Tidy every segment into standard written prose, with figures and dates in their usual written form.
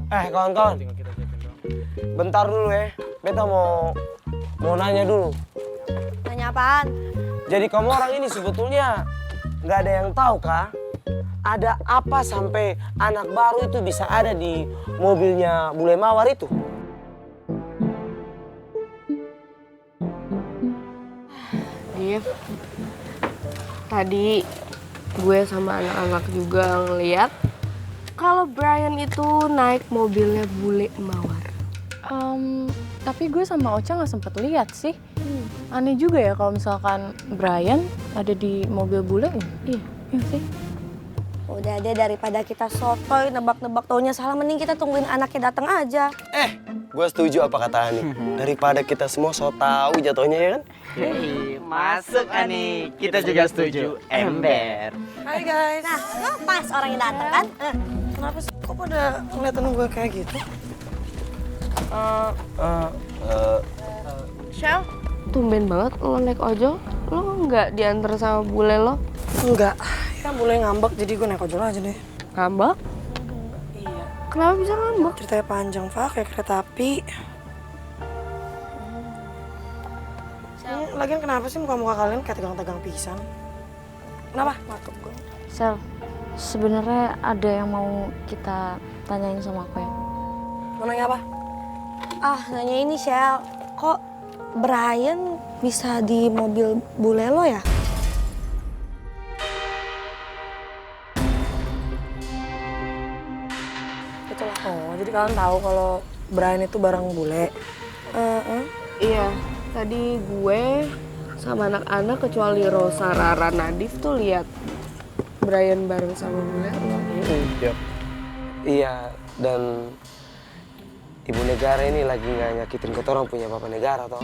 Kawan-kawan, bentar dulu ya. Beta mau nanya dulu. Nanya apaan? Jadi kamu orang ini sebetulnya nggak ada yang tahu kah? Ada apa sampai anak baru itu bisa ada di mobilnya Bule Mawar itu? Div, tadi gue sama anak-anak juga ngeliat kalau Brian itu naik mobilnya Bule Mawar. Tapi gue sama Ocha nggak sempet lihat sih. Aneh juga ya kalau misalkan Brian ada di mobil bule. Iya sih. Udah deh, daripada kita sotoy nebak-nebak taunya salah, mending kita tungguin anaknya datang aja. Gue setuju apa kata Ani. Daripada kita semua so tahu jatuhnya ya kan? Hei, masuk Ani. Kita juga setuju. Ember. Hai guys. Nah, pas orangnya datang kan? Kenapa sih kok pada ngeliatin gue kayak gitu? Shell, tumben banget lo naik ojol. Lo nggak diantar sama bule lo? Enggak, ya boleh ngambek jadi gue naik ojol aja deh. Ngambek? Iya. Kenapa bisa ngambek? Ceritanya panjang, Pak, kayak kereta api. Lagian kenapa sih muka-muka kalian kayak tegang-tegang pisan? Kenapa? Matuk gue. Sel, sebenarnya ada yang mau kita tanyain sama aku ya. Mau nanya apa? Nanya ini, Shell. Kok Brian bisa di mobil bule lo ya? Itulah. Oh, jadi kalian tahu kalau Brian itu bareng bule. Iya, tadi gue sama anak-anak kecuali Rosa, Rara, Nadif tuh lihat Brian bareng sama bule lo. Iya, dan ibu negara ini lagi nggak nyakitin kotoran punya bapak negara toh.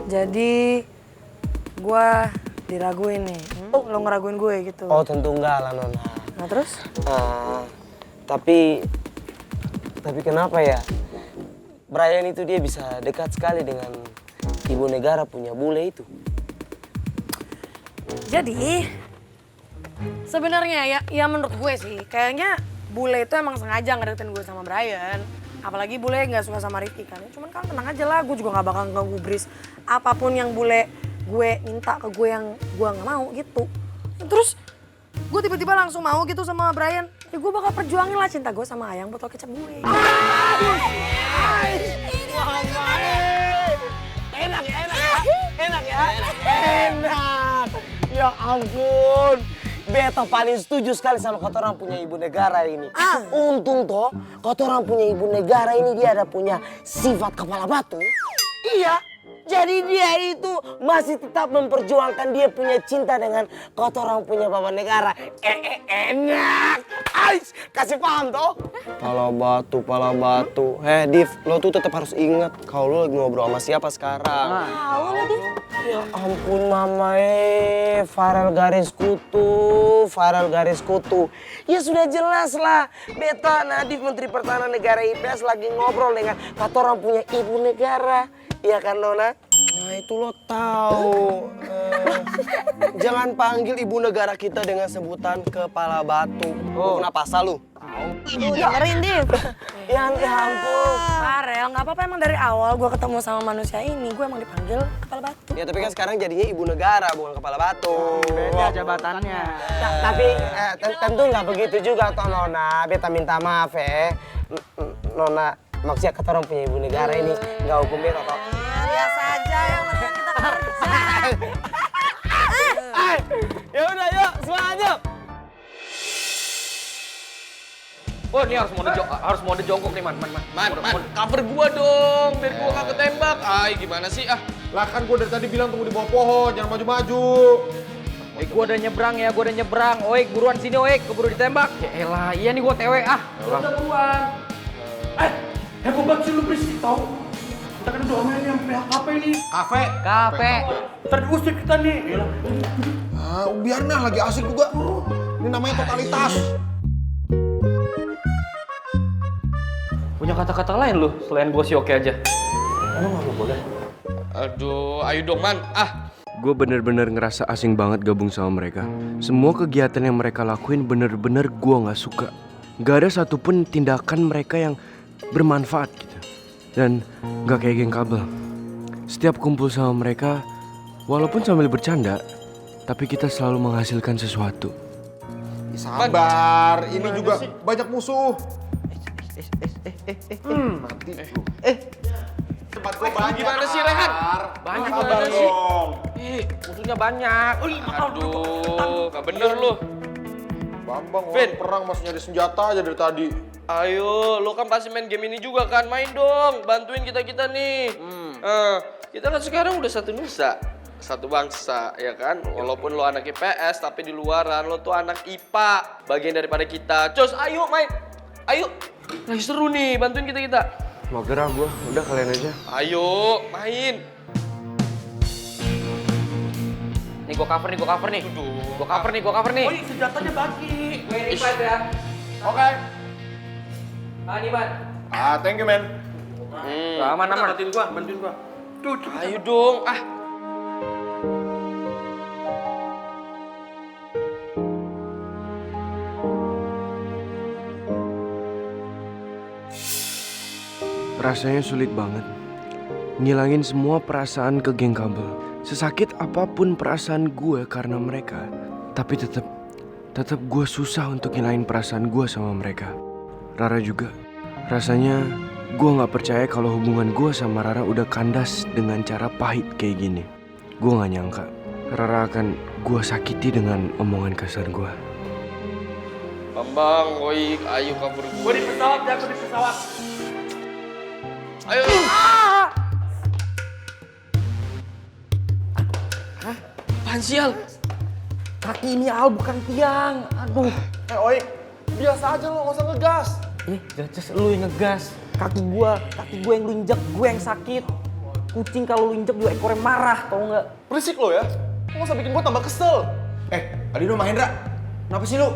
Jadi gue diraguin nih. Lo ngeraguin gue gitu. Oh tentu enggak lah Nona. Nah terus? Tapi kenapa ya? Brian itu dia bisa dekat sekali dengan ibu negara punya bule itu. Jadi sebenarnya ya menurut gue sih kayaknya bule itu emang sengaja ngedeketin gue sama Brian. Apalagi bule nggak suka sama Rifki kan. Cuman kan tenang aja lah, gue juga nggak bakal ngegubris apapun yang bule gue minta ke gue yang gue nggak mau gitu. Terus gue tiba-tiba langsung mau gitu sama Brian. Ya gue bakal perjuangin lah cinta gue sama Ayang botol kecap gue. Enak ya. Ya ampun. Beta paling setuju sekali sama kotoran punya ibu negara ini. Untung toh, kotoran punya ibu negara ini dia ada punya sifat kepala batu. Iya, jadi dia itu masih tetap memperjuangkan dia punya cinta dengan kotoran punya bapak negara. Enak. Ais, kasih paham toh? Pala batu. Div, lo tuh tetap harus ingat kalau lo lagi ngobrol sama siapa sekarang. Tahu lo, Div. Ya ampun mama Farel garis kutu. Ya sudah jelas lah. Beta Nadif Menteri Pertahanan Negara IPS lagi ngobrol dengan katorang punya ibu negara. Iya kan Nona? Nah itu lo tahu. Jangan panggil ibu negara kita dengan sebutan kepala batu. Lo kena pasal lu? Dengerin, Div. Ya ampun. Farel, nggak apa-apa emang dari awal gue ketemu sama manusia ini gue emang dipanggil kepala batu. Ya tapi kan sekarang jadinya ibu negara bukan kepala batu. Beda jabatannya. Tapi tentu nggak begitu juga toh Nona. Beta minta maaf ya. Nona maksudnya kata orang punya ibu negara ini nggak hukum beta toh. Biasa aja yang penting kita kerja. Ya udah yuk semangat yuk. Oh ini harus mode jongkok nih man. Cover gua dong, biar gua nggak ketembak. Gimana sih Lah kan gue dari tadi bilang tunggu di bawah pohon, jangan maju-maju. Gua udah nyebrang. Oik, buruan sini Oik, keburu ditembak. Ya elah, iya nih gua tewe Udah buruan. Heboh banget sih lu berisik tau. Kita kan udah omelin yang PHKP nih. Kafe. Terusir kita nih. Biar nah lagi asik juga. Ini namanya totalitas. Punya kata-kata lain lu selain gua si oke aja. Emang nggak boleh? Aduh, ayo dong man. Gue bener-bener ngerasa asing banget gabung sama mereka. Semua kegiatan yang mereka lakuin bener-bener gue gak suka. Gak ada satupun tindakan mereka yang bermanfaat gitu. Dan gak kayak geng kabel. Setiap kumpul sama mereka, walaupun sambil bercanda, tapi kita selalu menghasilkan sesuatu. Sabar, ini juga banyak musuh. Mati lu. Tempat gue banyak. Gimana sih Rehan? Banyak Sabar gimana sih? dong. Musuhnya banyak. Aduh, gak bener lu. Bambang Vin. orang perang masih nyari senjata aja dari tadi. Ayo, lu kan pasti main game ini juga kan? Main dong, bantuin kita-kita nih. Kita kan sekarang udah satu nusa, satu bangsa, ya kan? Walaupun lo anak IPS, tapi di luaran lo tuh anak IPA. Bagian daripada kita. Cus, ayo main. Ayo. Lagi seru nih, bantuin kita-kita. Mau gerah gue, udah kalian aja. Ayo, main. Nih gue cover nih. Gue cover nih. Oh, senjatanya bagi. Gue revive ya. Oke. Nih man. Thank you man. Aman. Bantuin gua. Ayo dong, Rasanya sulit banget ngilangin semua perasaan ke geng kabel. Sesakit apapun perasaan gue karena mereka, tapi tetap gue susah untuk ngilangin perasaan gue sama mereka. Rara juga. Rasanya gue gak percaya kalau hubungan gue sama Rara udah kandas dengan cara pahit kayak gini. Gue gak nyangka Rara akan gue sakiti dengan omongan kasar gue. Bambang, Oik, ayo kabur gua. Gue di pesawat, jatuh di pesawat. Ayo. Apaan sih, Al? Kaki ini Al bukan tiang. Aduh. Oi, biasa aja lo, gak usah ngegas. Jelas lu yang ngegas. Kaki gua yang lu injek, gue yang sakit. Kucing kalau lu injek juga ekornya marah, tau nggak? Berisik lo ya. Lo gak usah bikin gue tambah kesel. Aldino Mahendra, kenapa sih lo?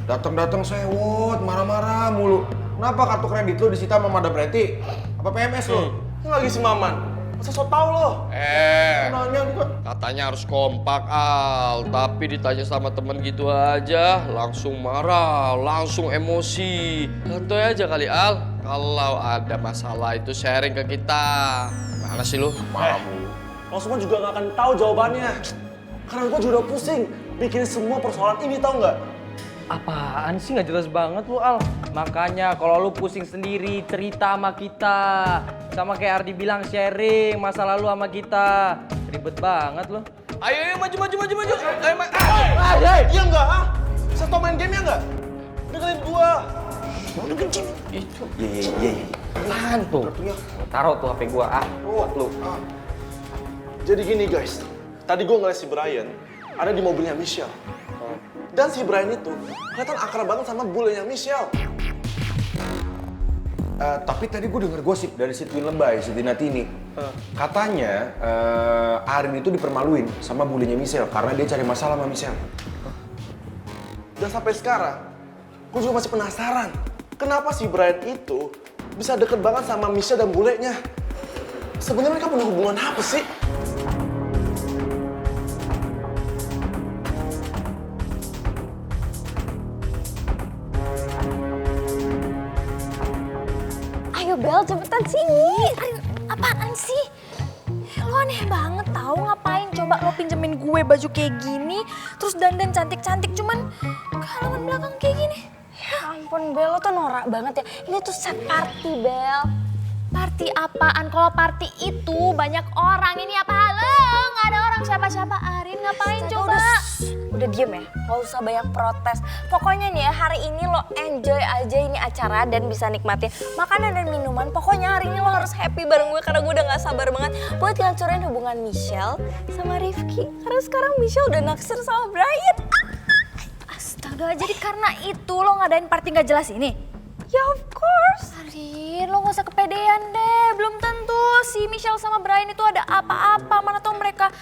Datang-datang sewot, marah-marah mulu. Kenapa kartu kredit lo disita sama Madam Preti? Apa PMS lo? Lo lagi si Maman. Masa so tau lo? Nanya juga. Katanya harus kompak, Al. Tapi ditanya sama temen gitu aja, langsung marah, langsung emosi. Santai aja kali, Al. Kalau ada masalah itu sharing ke kita. Mana sih lu? Lo semua juga gak akan tahu jawabannya. Karena gue juga udah pusing bikin semua persoalan ini, tau nggak? Apaan sih nggak jelas banget lu Al. Makanya kalau lu pusing sendiri cerita sama kita. Sama kayak Ardi bilang sharing masa lalu sama kita. Ribet banget lu. Ayo, maju. Ayo, Iya enggak, Bisa tau main game ya enggak? Dengerin gua. Udah kencing. Itu. Iya. Apaan tuh? Taruh tuh HP gua Kuat lu. Jadi gini guys, tadi gua ngeliat si Brian ada di mobilnya Michelle. Dan si Brian itu kelihatan akrab banget sama bulenya Michelle. Tapi tadi gue denger gosip dari si Twin Lebay, si Tina Tini. Katanya Arin itu dipermaluin sama bulenya Michelle karena dia cari masalah sama Michelle. Dan sampai sekarang, gue juga masih penasaran. Kenapa si Brian itu bisa deket banget sama Michelle dan bulenya? Sebenarnya mereka punya hubungan apa sih? Ayo Bel, cepetan sini. Arin, apaan sih? Lo aneh banget tau, ngapain coba lo pinjemin gue baju kayak gini, terus dandan cantik-cantik cuman ke halaman belakang kayak gini. Ya ampun Bel, lo tuh norak banget ya. Ini tuh set party Bel. Party apaan? Kalau party itu banyak orang. Ini apa? Halo, nggak ada orang siapa-siapa. Arin ngapain coba? Udah diem ya, nggak usah banyak protes. Pokoknya nih ya, hari ini lo enjoy aja ini acara dan bisa nikmatin makanan dan minuman. Pokoknya hari ini lo harus happy bareng gue karena gue udah nggak sabar banget buat ngancurin hubungan Michelle sama Rifki. Karena sekarang Michelle udah naksir sama Brian. Astaga, jadi karena itu lo ngadain party nggak jelas ini? Ya of course. Arin, lo gak usah kepedean deh. Belum tentu si Michelle sama Brian itu ada apa-apa. Mana tau mereka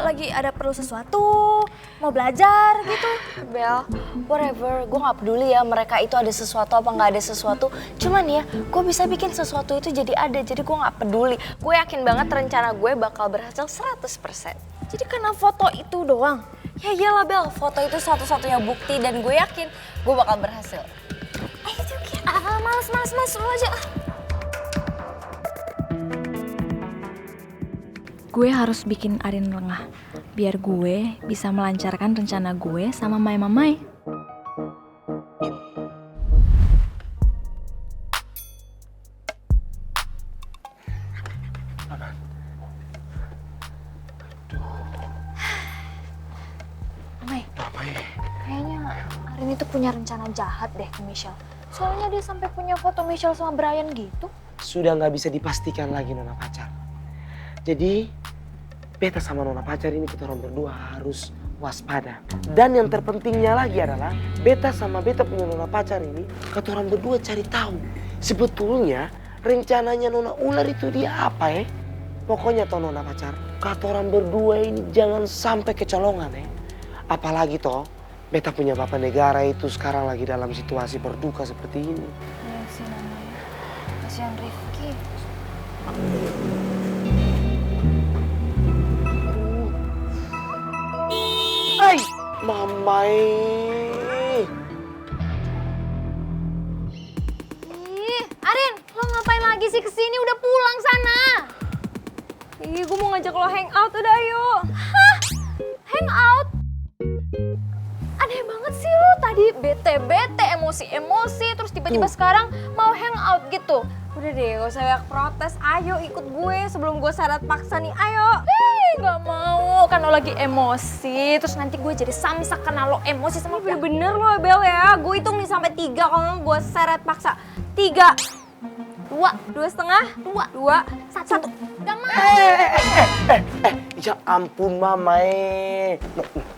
lagi ada perlu sesuatu, mau belajar gitu. Bel, whatever, gue gak peduli ya mereka itu ada sesuatu apa gak ada sesuatu. Cuman ya, gue bisa bikin sesuatu itu jadi ada, jadi gue gak peduli. Gue yakin banget rencana gue bakal berhasil 100%. Jadi karena foto itu doang. Ya iyalah Bel, foto itu satu-satunya bukti dan gue yakin gue bakal berhasil. Ayo Juki, males, lo aja. Gue harus bikin Arin lengah, biar gue bisa melancarkan rencana gue sama Mamai. Mamai, kayaknya Arin itu punya rencana jahat deh ke Michelle. Soalnya dia sampai punya foto Michelle sama Brian gitu. Sudah nggak bisa dipastikan lagi nona pacar. Jadi beta sama nona pacar ini kita orang berdua harus waspada. Dan yang terpentingnya lagi adalah beta sama beta punya nona pacar ini kita orang berdua cari tahu sebetulnya rencananya nona ular itu dia apa ya. Pokoknya toh nona pacar, kita orang berdua ini jangan sampai kecolongan ya. Apalagi toh beta punya bapak negara itu sekarang lagi dalam situasi berduka seperti ini. Iya sih namanya. Kasihan Rifki. Hai, mamai. Ih, Arin, lo ngapain lagi sih kesini? Udah pulang sana. Ih, gue mau ngajak lo hangout udah ayo. Hah? Hangout? Aneh banget sih lo, tadi bete-bete, emosi-emosi, terus tiba-tiba sekarang mau hangout gitu. Udah deh, gak usah banyak protes. Ayo ikut gue sebelum gue syarat paksa nih, ayo. Gak mau, kan lo lagi emosi, terus nanti gue jadi samsak karena lo emosi sama gue. Bener-bener lo Bel ya, gue hitung nih sampai 3 kalau nggak gue seret paksa. 3, 2, 2,5, 2, 1. Gak mau. Ya ampun mamai.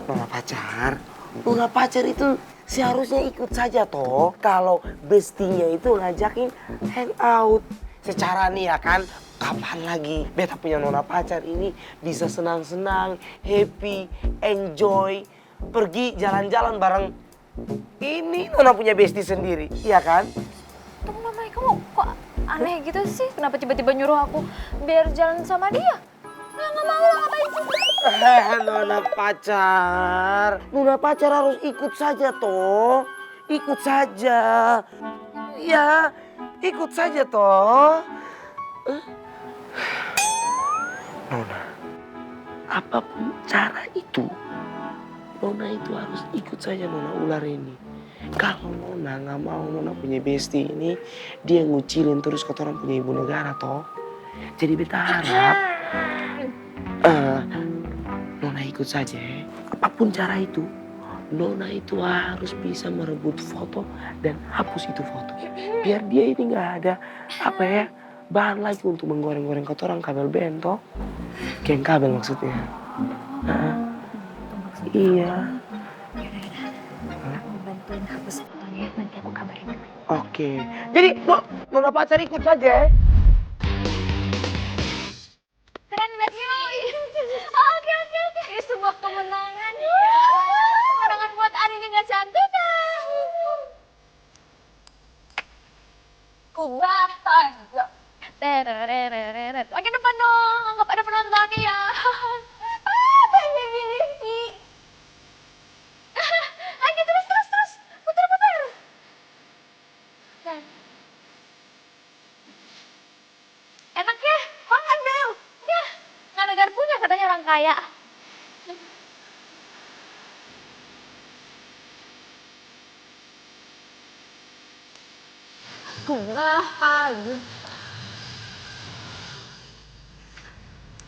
Nona pacar. Nona pacar itu seharusnya ikut saja toh kalau bestinya itu ngajakin hangout. Secara nih ya kan, kapan lagi beta punya nona pacar ini bisa senang-senang, happy, enjoy, pergi jalan-jalan bareng ini nona punya besti sendiri, iya kan? Tunggu Mamai, kamu kok aneh gitu sih? Kenapa tiba-tiba nyuruh aku biar jalan sama dia? Ya gak mau lah, ngapain sih? Nona pacar harus ikut saja toh, ikut saja, ya ikut saja toh. Nona, apapun cara itu, Nona itu harus ikut saja Nona ular ini. Kalau Nona nggak mau Nona punya besti ini, dia ngucilin terus ke orang punya ibu negara toh. Jadi beta harap Nona ikut saja. Apapun cara itu, Nona itu harus bisa merebut foto dan hapus itu foto. Biar dia ini nggak ada apa ya bahan lagi untuk menggoreng-goreng kotoran kabel bento. Geng kabel maksudnya. Iya. Aku bantuin hapus fotonya, nanti aku kabarin. Oke. Jadi Nona pacar ikut saja. Keren banget. Oke. Ini sebuah kemenangan. Kemenangan buat Arin yang gak cantikan. Kubatan. Tererereret. Makin depan dong, anggap ada penontonnya ya. Lagi terus. Putar. Dan. Enak ya? Makan Bel. Ya, nggak ada garpunya katanya orang kaya.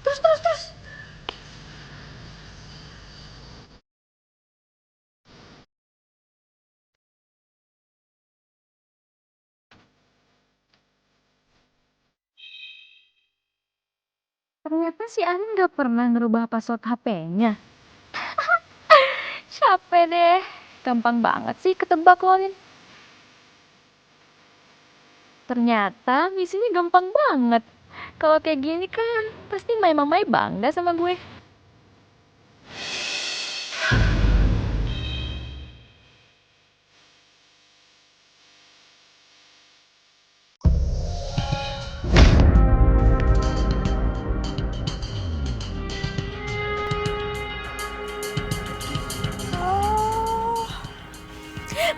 Terus. Ternyata si Anin gak pernah ngerubah password HP-nya. Capek deh. Gampang banget sih ketebak lo, Lin. Ternyata misinya gampang banget. Kalau kayak gini kan pasti Mamai bangga sama gue.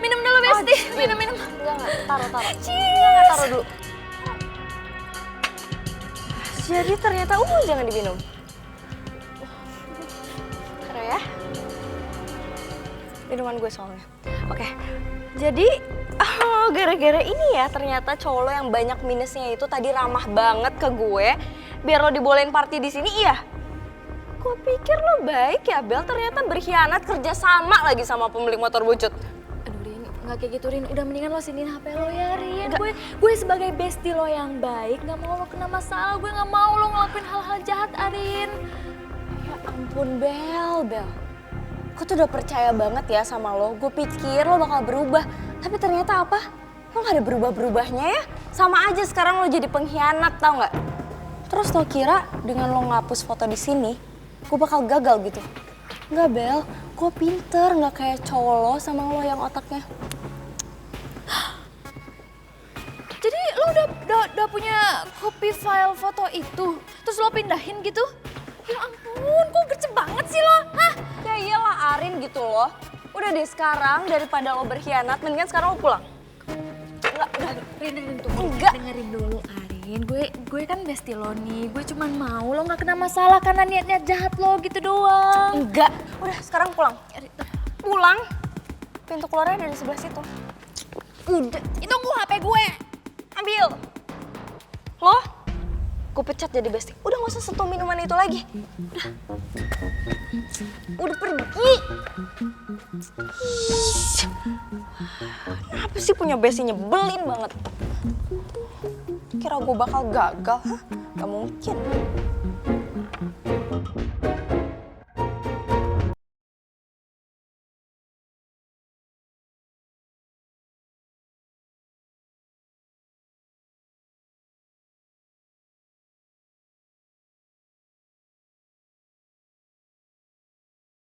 Minum dulu, Besti. Minum. Enggak, taruh. Cheers. Taruh dulu. Jadi ternyata jangan diminum. Karena ya. Minuman gue soalnya. Oke. Jadi gara-gara ini ya ternyata cowok lo yang banyak minusnya itu tadi ramah banget ke gue biar lo dibolehin party di sini. Iya. Gue pikir lo baik ya Bel, ternyata berkhianat kerja sama lagi sama pemilik motor bucut. Aduh Rin, nggak kayak gitu Rin. Udah mendingan lo siniin HP lo ya Rin. Gue sebagai bestie lo yang baik, nggak mau lo kena masalah. Gue nggak mau lo ngelakuin hal-hal jahat, Arin. Ya ampun Bel. Gue tuh udah percaya banget ya sama lo. Gue pikir lo bakal berubah. Tapi ternyata apa? Lo gak ada berubah-berubahnya ya? Sama aja sekarang lo jadi pengkhianat, tau gak? Terus lo kira dengan lo ngapus foto di sini, gue bakal gagal gitu? Enggak Bel, gue pinter, gak kayak cowok lo sama lo yang otaknya. Jadi lo udah punya copy file foto itu? Terus lo pindahin gitu? Ya ampun, kok gercep banget sih lo? Hah? Ya iyalah Arin gitu loh. Udah deh sekarang daripada lo berkhianat, mendingan sekarang lo pulang. Enggak, udah. Rin, tunggu. Enggak. Dengerin dulu Arin, gue kan bestie lo nih. Gue cuman mau lo gak kena masalah karena niat-niat jahat lo gitu doang. Enggak. Udah sekarang pulang. Pulang. Pintu keluarnya dari sebelah situ. Udah, itu gue HP gue. Ambil. Lo, gue pecat jadi bestie. Udah gak usah sentuh minuman itu lagi. Udah pergi. Kenapa sih punya bestie nyebelin banget? Kira gue bakal gagal, hah? Gak mungkin.